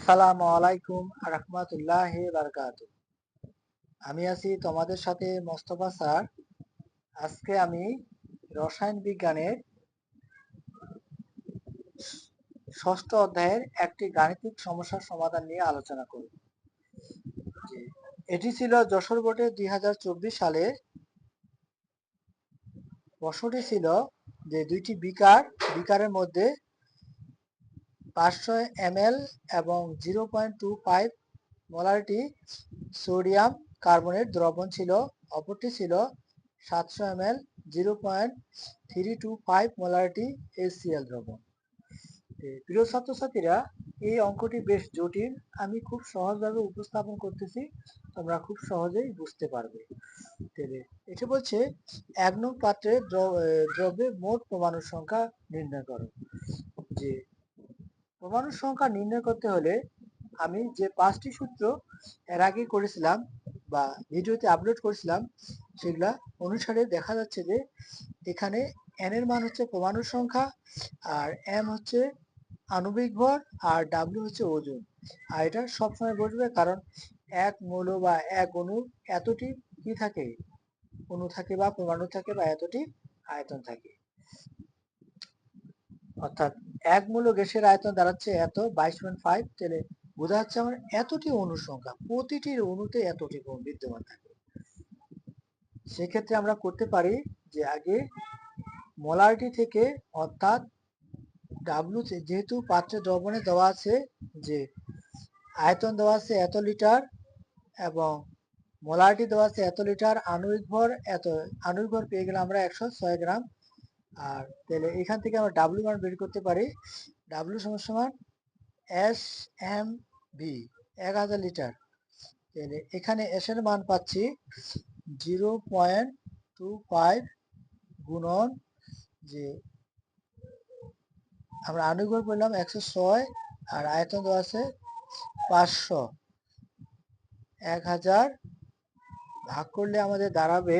আসসালামু আলাইকুম রাহমাতুল্লাহি বারাকাতুহু। আমি আছি তোমাদের সাথে মোস্তফা স্যার। আজকে আমি রসায়ন বিজ্ঞানের ষষ্ঠ অধ্যায়ের একটি গাণিতিক সমস্যার সমাধান নিয়ে আলোচনা করব। এটি ছিল যশোর বোর্ডে 2024 সালে। প্রশ্নটি ছিল যে দুইটি বিকারের মধ্যে 500 ml এবং 0.25 মোলারিটি সোডিয়াম কার্বনেট দ্রবণ ছিল, অপরটি ছিল 700 ml 0.325 মোলারিটি HCl দ্রবণ। প্রিয় ছাত্রছাত্রীরা, এই অঙ্কটি বেশ জটিল। আমি খুব সহজভাবে উপস্থাপন করতেছি, তোমরা খুব সহজেই বুঝতে পারবে। এটা বলছে 1 নং পাত্রে দ্রব্যের মোট পরমাণুর সংখ্যা নির্ণয় করো। যে পরমাণুর সংখ্যা নির্ণয় করতে হলে আমি যে 5টি সূত্র এর আগে করেছিলাম বা ভিডিওতে আপলোড করেছিলাম সেগুলা অনুসারে দেখা যাচ্ছে যে এখানে n এর মান হচ্ছে পরমাণুর সংখ্যা, আর m হচ্ছে আণবিক ভর, আর w হচ্ছে ওজন। আর এটা সবসময় বসবে, কারণ এক মৌল বা এক অণু এতটি কি থাকে, অণু থাকে বা পরমাণু থাকে বা এতটি আয়তন থাকে। অর্থাৎ এক মূল গ্যাসের আয়তন দাঁড়াচ্ছে এত 22.5, তাহলে বোঝা যাচ্ছে আমার এতটি অণুর সংখ্যা, প্রতিটি অণুতে এতটি বিদ্যমান থাকে। সেক্ষেত্রে আমরা করতে পারি যে আগে মোলারিটি থেকে, অর্থাৎ ডাব্লু, যেহেতু পাত্রে দ্রবণে দেওয়া আছে যে আয়তন দেওয়া আছে এত লিটার এবং মোলারিটি দেওয়া আছে এত লিটার, আণবিক ভর পেয়ে গেলে আমরা 106 গ্রাম। আর তাহলে এখান থেকে আমরা ডাব্লু মান বের করতে পারি। ডাব্লু সমান এস এম ভি 1000 লিটার। তাহলে এখানে এস এর মান পাচ্ছি 0.25 গুণন, যে আমরা আণবিক ভর পেলাম 106 আর আয়তন দেওয়া আছে 500, 1000 ভাগ করলে আমাদের দাঁড়াবে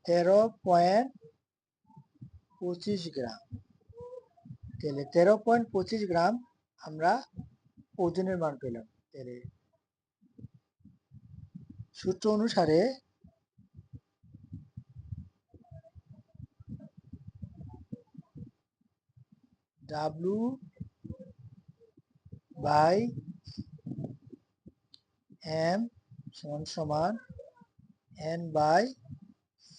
13.25 গ্রাম। তাহলে 13.25 গ্রাম আমরা ওজনের মান পেলাম। তাহলে সূত্র অনুসারে ডাব্লু বাই এম সমান n বাই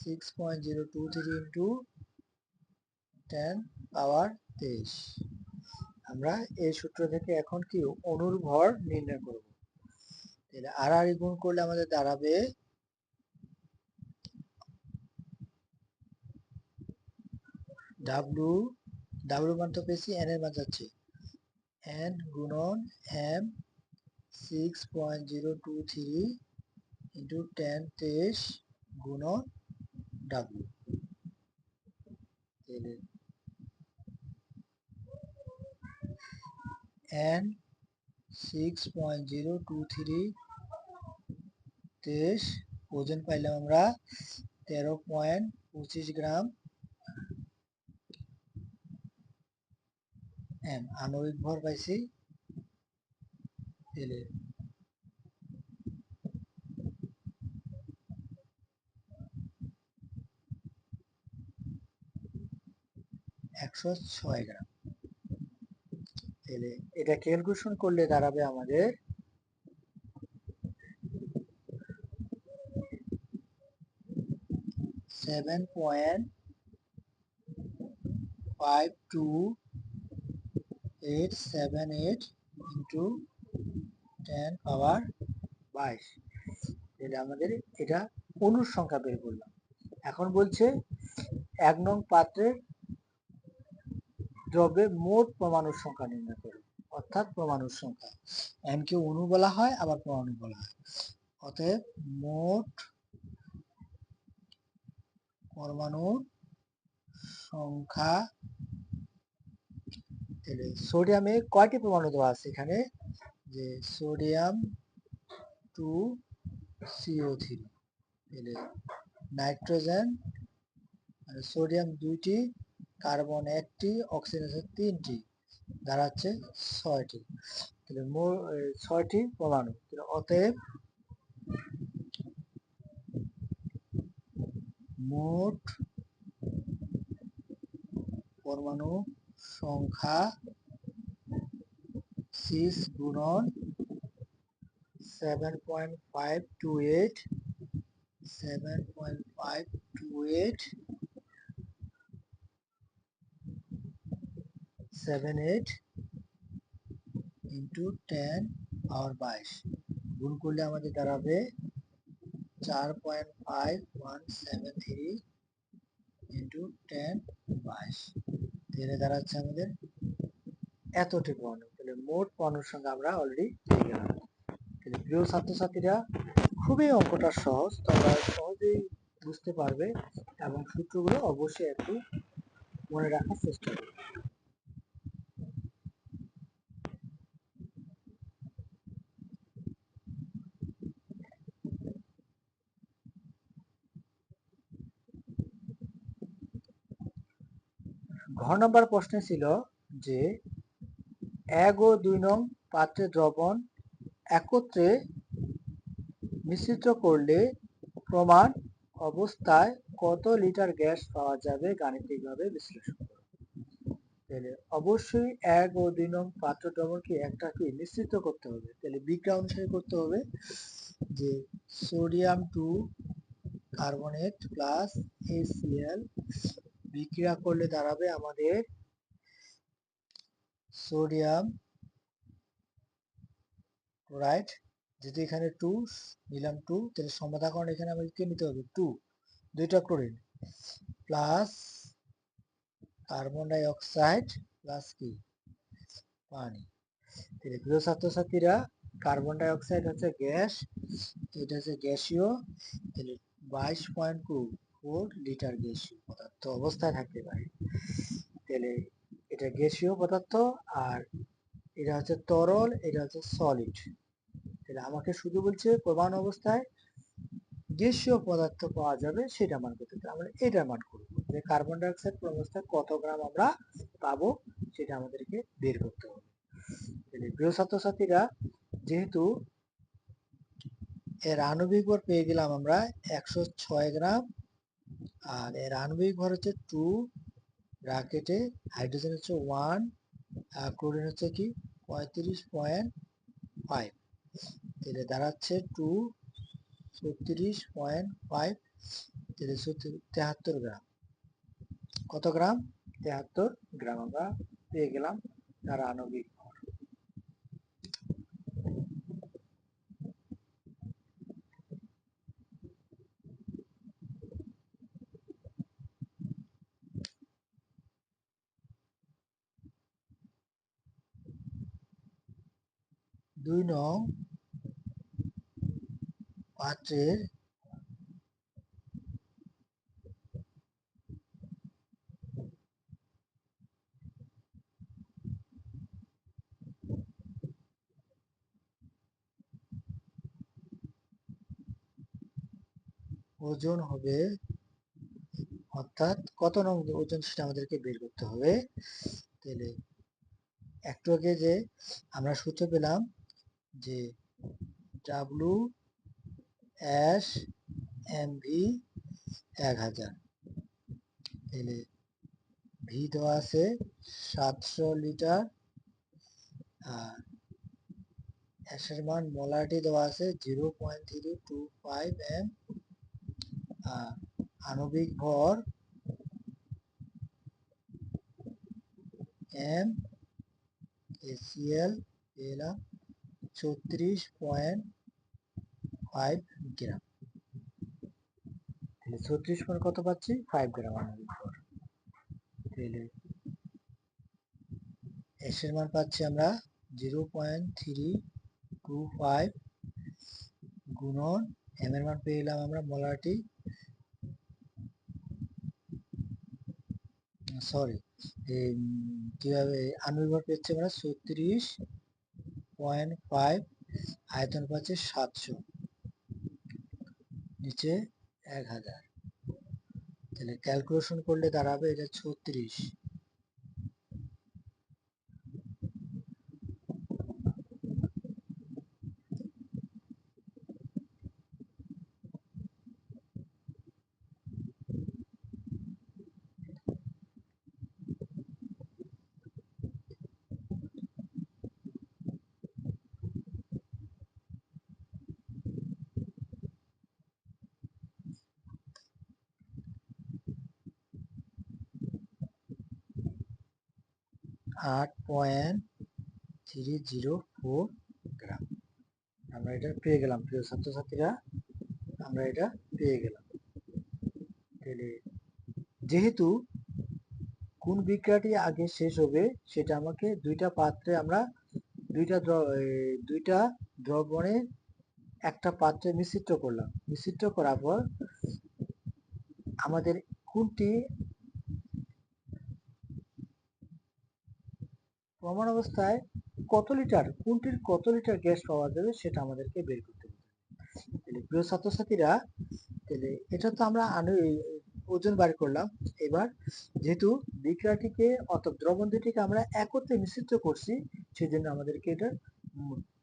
6.023 ইন্টু 10 পাওয়ার 23। আমরা এই সূত্র থেকে এখন কি অণুর ভর নির্ণয় করব। তাহলে আর গুণ করলে আমাদের দাঁড়াবে ডাব্লু মান তো পেয়েছি, n এর মান যাচ্ছে n গুণন m 6.023 ইন্টু 10 23 গুণন ডাব্লু। n 6.023 23, ওজন পাইলাম আমরা 13.25 গ্রাম। আণবিক ভর পাইছি তেলের 106 গ্রাম। তাহলে এটা ক্যালকুলেশন করলে দাঁড়াবে আমাদের 7.52878 ইন্টু 10 পাওয়ার 22। তাহলে আমাদের এটা অণুর সংখ্যা বের করলাম। এখন বলছে 1 নং পাত্রের দ্রব্যের মোট পরমাণুর সংখ্যা নির্ণয় করো, অর্থাৎ পরমাণুর সংখ্যা। n কে অণু বলা হয়, আবার পরমাণু বলা হয়। অতএব মোট পরমাণুর সংখ্যা। তাহলে সোডিয়ামে কয়টি পরমাণু দেওয়া আছে এখানে, যে সোডিয়াম 2CO3। তাহলে নাইট্রোজেন সোডিয়াম 2টি, কার্বন 1টি, অক্সিজেন 3টি, দাঁড়াচ্ছে 6টি। তাহলে 6টি পরমাণু। অতএব মোট পরমাণু সংখ্যা 6 গুণন 7.528 78 ইন্টু 10 পাওয়ার 22 গুণ করলে আমাদের দাঁড়াবে 4.5173 ইন্টু 10 22। তাহলে দাঁড়াচ্ছে আমাদের এতটি পরমাণু। তাহলে মোট পরমাণুর সঙ্গে আমরা অলরেডি পেয়ে গেলাম। তাহলে প্রিয় ছাত্রছাত্রীরা, খুবই অঙ্কটা সহজ, তোমরা সহজেই বুঝতে পারবে এবং সূত্রগুলো অবশ্যই একটু মনে রাখার চেষ্টা করবে। ঘ নম্বর প্রশ্নে ছিল যে 1 ও 2 নং পাত্রে দ্রবণ একত্রে মিশ্রিত করলে প্রমাণ অবস্থায় কত লিটার গ্যাস পাওয়া যাবে গাণিতিকভাবে বিশ্লেষণ করো। তাহলে অবশ্যই 1 ও 2 নং পাত্র দ্রবণকে একটাকে মিশ্রিত করতে হবে। তাহলে বিক্রিয়া অনুসারে করতে হবে যে সোডিয়াম 2 কার্বনেট প্লাস HCl বিক্রিয়া করলে দাঁড়াবে আমাদের সোডিয়াম ক্লোরাইড, যেহেতু এখানে 2 নিলাম 2, তাহলে সমাধাকরণ এখানে আমাদেরকে নিতে হবে 2, দুইটা chlorine plus carbon die oxide plus কি পানি। তাহলে প্রিয় ছাত্রছাত্রীরা, কার্বন ডাই অক্সাইড হচ্ছে গ্যাস, এটা হচ্ছে গ্যাসীয়। তাহলে 22.4 লিটার গ্যাসীয় পদার্থ অবস্থায় থাকতে পারে। তাহলে এটা গ্যাসীয় পদার্থ, আর এটা হচ্ছে তরল, এটা হচ্ছে সলিড। তাহলে আমাকে শুধু বলছে প্রমাণ অবস্থায় গ্যাসীয় পদার্থ পাওয়া যাবে সেটা মান করতে হবে। আমরা এটা মান করব যে কার্বন ডাই অক্সাইড অবস্থায় কত গ্রাম আমরা পাবো সেটা আমাদেরকে বের করতে হবে। তাহলে প্রিয় ছাত্রছাত্রীরা, যেহেতু এর আণবিক ভর পেয়ে গেলাম আমরা 106 গ্রাম, আর এর আণবিক ভর হচ্ছে 2 ব্র্যাকেটে, হাইড্রোজেন হচ্ছে 1, আর ক্লোরিন হচ্ছে কি 35.5। তাহলে দাঁড়াচ্ছে 2 36.5, তাহলে 73 গ্রাম। কত গ্রাম? 73 গ্রাম আমরা পেয়ে গেলাম তার আণবিক ভর। দুই নং পাত্রের ওজন হবে, অর্থাৎ কত নং ওজন সেটা আমাদেরকে বের করতে হবে। তাহলে একটু আগে যে আমরা সূত্র পেলাম যে ডাব্লু এস এম ভি 1000, তাহলে ভি দেওয়া আছে 700 লিটার, আর এসের মান মোলারিটি দেওয়া আছে 0.325 এম, আর আণবিক ভর এম HCl পেলাম 34.5 গ্রাম। তাহলে 34 মানে কত পাচ্ছি? 5 গ্রাম আণবিক ভর। তাহলে এসের মান পাচ্ছি আমরা 0.325 গুণন এম এর মান পেয়ে গেলাম আমরা মোলারিটি, সরি কিভাবে আণবিক ভর পেয়েছি আমরা 36.5, আয়তন পাচ্ছে 700, নিচে 1000। তাহলে ক্যালকুলেশন করলে দাঁড়াবে এটা 36। 8.304 গ্রাম আমরা এটা পেয়ে গেলাম প্রিয় ছাত্রছাত্রীরা, আমরা এটা পেয়ে গেলাম। তাহলে যেহেতু কোন বিক্রিয়াটি আগে শেষ হবে সেটা আমাকে দুইটা পাত্রে আমরা দুইটা দ্রবণে একটা পাত্রে মিশ্রিত করলাম। মিশ্রিত করার পর আমাদের কোনটি প্রমাণ অবস্থায় কোনটির কত লিটার গ্যাস পাওয়া যাবে সেটা আমাদেরকে বের করতে হবে। তাহলে প্রিয় ছাত্রছাত্রীরা, তাহলে এটা তো আমরা ওজন বার করলাম। এবার যেহেতু বিক্রিয়াটিকে অর্থাৎ দ্রবণ দুটিকে আমরা একত্রে মিশ্রিত করছি, সেজন্য আমাদেরকে এটা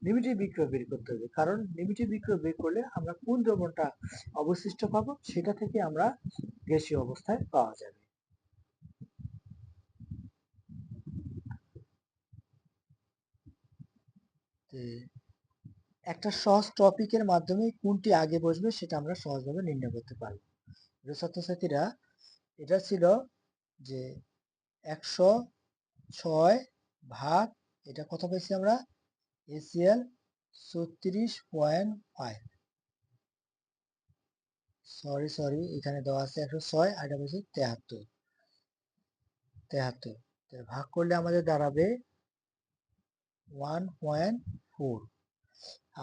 লিমিটেড বিক্রিয়া বের করতে হবে। কারণ লিমিটেড বিক্রিয়া বের করলে আমরা কোন দ্রবণটা অবশিষ্ট পাবো সেটা থেকে আমরা গ্যাসীয় অবস্থায় পাওয়া যাবে। একটা সহজ টপিকের মাধ্যমে কোনটি আগে বসবে সেটা আমরা সহজভাবে নির্ণয় করতে পারবো। ছাত্রছাত্রীরা, এটা ছিল যে 106 ভাগ, এটা কত পাইছি আমরা, এসিএল 36.5, সরি এখানে দেওয়া আছে 106 আর এটা পাইছি 73, ভাগ করলে আমাদের দাঁড়াবে 1.4।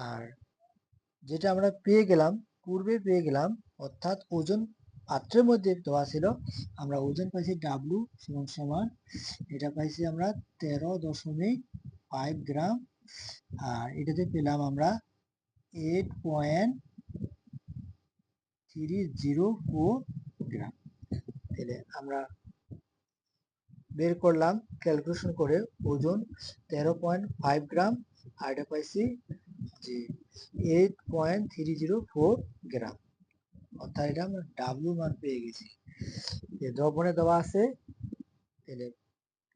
আর যেটা আমরা পূর্বে পেয়ে গেলাম, অর্থাৎ ওজন পাত্রের মধ্যে দেওয়া ছিল, আমরা ওজন পাইছি ডাব্লু সমান এটা পাইছি আমরা 13.5 গ্রাম, আর এটাতে পেলাম আমরা 8.304 গ্রাম। তাহলে আমরা বের করলাম ক্যালকুলেশন করে ওজন 13.5 গ্রাম, আর এটা পাইছি যে 8.304 গ্রাম, অর্থাৎ এটা আমরা ডাব্লু মান পেয়ে গেছি। দ্রবণে দেওয়া আছে, তাহলে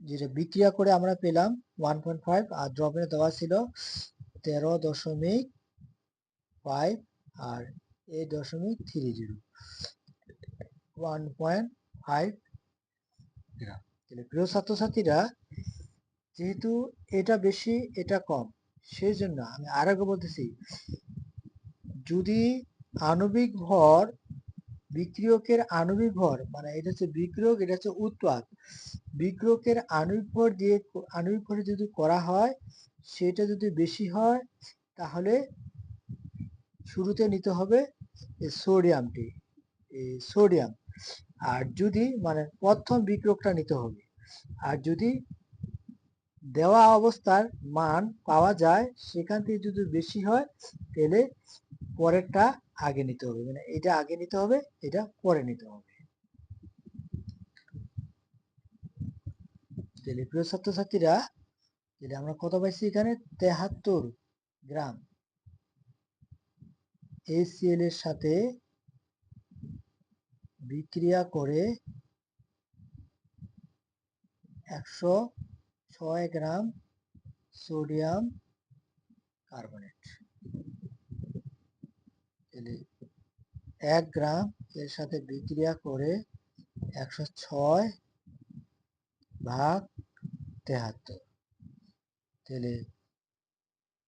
যেটা বিক্রিয়া করে আমরা পেলাম 1.5, আর দ্রবণে দেওয়া ছিল 13.5 আর 8.30, 1.5 গ্রাম। তাহলে প্রিয় ছাত্রছাত্রীরা, যেহেতু এটা বেশি এটা কম, সেই জন্য আমি আর আগে বলতেছি, যদি আণবিক ভর বিক্রিয়কের আণবিক ভর, মানে এটা হচ্ছে বিক্রিয়ক, এটা হচ্ছে উৎপাদ, বিক্রিয়কের আণবিক ভরে যদি করা হয়, সেটা যদি বেশি হয় তাহলে শুরুতে নিতে হবে সোডিয়াম, আর যদি মানে প্রথম বিক্রিয়কটা নিতে হবে। আর যদি দেওয়া অবস্থার মান পাওয়া যায় সেখান থেকে যদি বেশি হয় তাহলে পরেরটা আগে নিতে হবে, মানে এটা আগে নিতে হবে, এটা পরে নিতে হবে। তাহলে প্রিয় ছাত্রছাত্রীরা, তাহলে আমরা কত পাইছি এখানে, 73 গ্রাম HCl এর সাথে বিক্রিয়া করে 106 গ্রাম সোডিয়াম কার্বনেট, তাহলে 1 গ্রাম এর সাথে বিক্রিয়া করে 106 ভাগ 73, তাহলে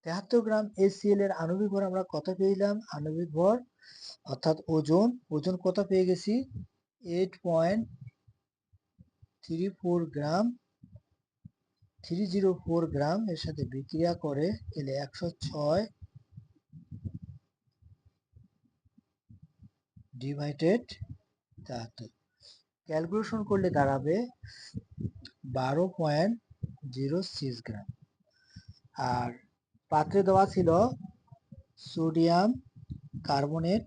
73 গ্রাম HCl এর আণবিক ভর আমরা কত পেলাম, আণবিক ভর অর্থাৎ ওজন কত পেয়ে গেছি, 8.304 গ্রাম, 304 গ্রাম এর সাথে বিক্রিয়া করে, তাহলে 106 ডিভাইডেড 73, ক্যালকুলেশন করলে দাঁড়াবে 12.06 গ্রাম। আর পাত্রে দেওয়া ছিল সোডিয়াম কার্বনেট,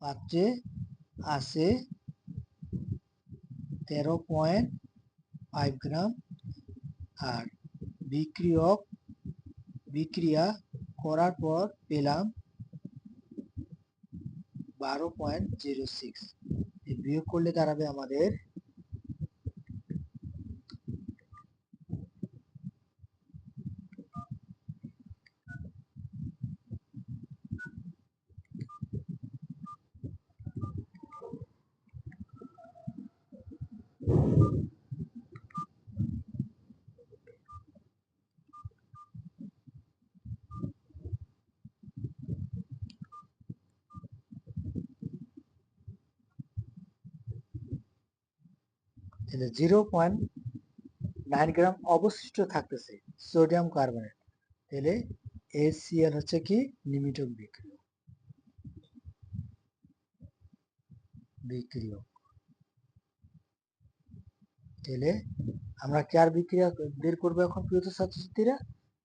পাত্রে আছে 13.5 গ্রাম, আর বিক্রিয়া করার পর পেলাম 12.06। বিয়োগ করলে দাঁড়াবে আমাদের 0.9 গ্রাম অবশিষ্ট থাকতেছে সোডিয়াম কার্বনেট। তাহলে HCl হচ্ছে কি নিমিটক বিক্রিয়ক। তাহলে আমরা কার বিক্রিয়া বের করবো এখন প্রিয় ছাত্রছাত্রীরা?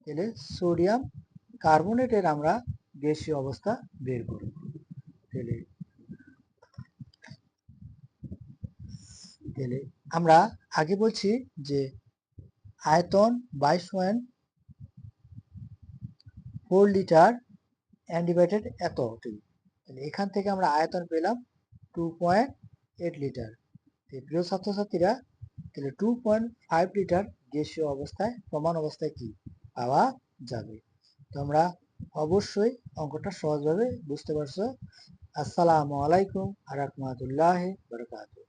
তাহলে সোডিয়াম কার্বনেটের আমরা গ্যাসীয় অবস্থা বের করব। তাহলে আমরা আগে বলছি যে আয়তন 22.4 লিটার অ্যান্ডিবাইটেড এতটি। তাহলে এখান থেকে আমরা আয়তন পেলাম 2.8 লিটার। প্রিয় ছাত্রছাত্রীরা, তাহলে 2.5 লিটার গ্যাসীয় অবস্থায় প্রমাণ অবস্থায় কি পাওয়া যাবে? তোমরা অবশ্যই অঙ্কটা সহজভাবে বুঝতে পারছো। আসসালামু আলাইকুম ওয়া রাহমাতুল্লাহি ওয়া বারাকাতুহু।